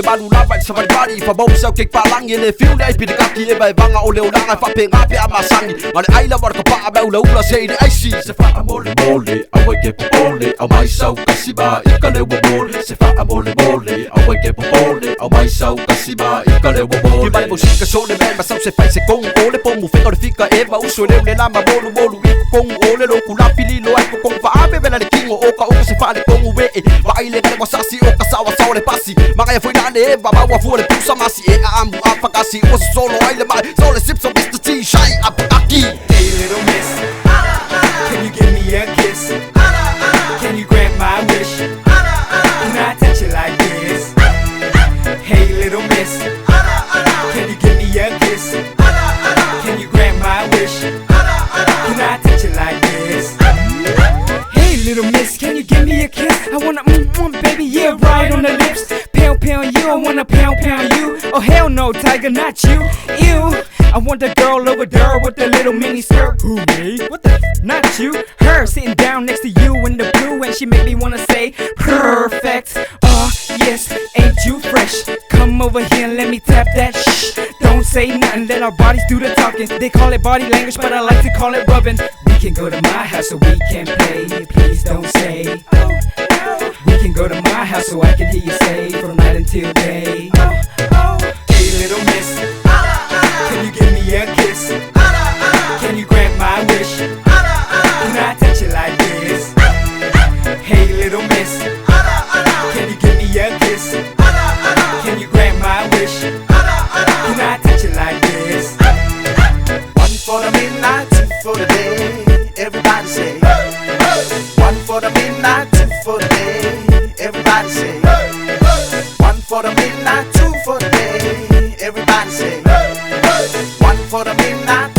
malulabay sa maribari Fabaw sa kay palangi le feel na ipinagaki Iba'y mga ulew-langan Papingapi ang masangi Mali ay lamar ka pa Abay ula-ula sa ini ay si Sefa amole-mole Away kay popole Aw may saw kasi ba Ikalewa-mole Sefa amole-mole Away kay popole Aw may saw kasi ba Ikalewa-mole Iba'y musika sole men Masaw se fay se kong ole Po mufika rifika eba Uso lew le lama molu-molu Iko kong ole Lo kula pililo ay ko kong paabe Bela ni kingo Oka oka se fale kong uwe Makaile ka nagwasasi Oka sawa-sawa le pasi Makaya foi nane Babawa fuwa le pusa masi E aambu apakasi Uwa solo ay lemay Sole sip so Mr. T Shy apakaki Hey little miss, can you give me a kiss? Can you grant my wish? Can I touch it like this? Hey little miss, can you give me a kiss? Can you grant my wish? Can I touch it like this? Hey little miss, can you give me a kiss? I wanna baby, yeah, right on the lips. Pound you, I wanna pound you. Oh hell no, tiger, not you. Ew. I want the girl over there with the little mini skirt. Who, me? What the not you? Her sitting down next to you in the blue, and she make me wanna say perfect. Yes, ain't you fresh? Come over here and let me tap that shh. Don't say nothing, let our bodies do the talking. They call it body language, but I like to call it rubbing. We can go to my house so we can play. Please don't say oh, no. We can go to my house so I can hear you say from night until day. Hey little miss, can you give me a kiss? Can you grant my wish? Can I touch it like this? Hey little miss, can you give me a kiss? Can you grant my wish? Can I touch it like this? One for the midnight, two for the day. Everybody say one for the midnight, two for the day. Everybody say one for the midnight, two for the day. Everybody say one for the midnight.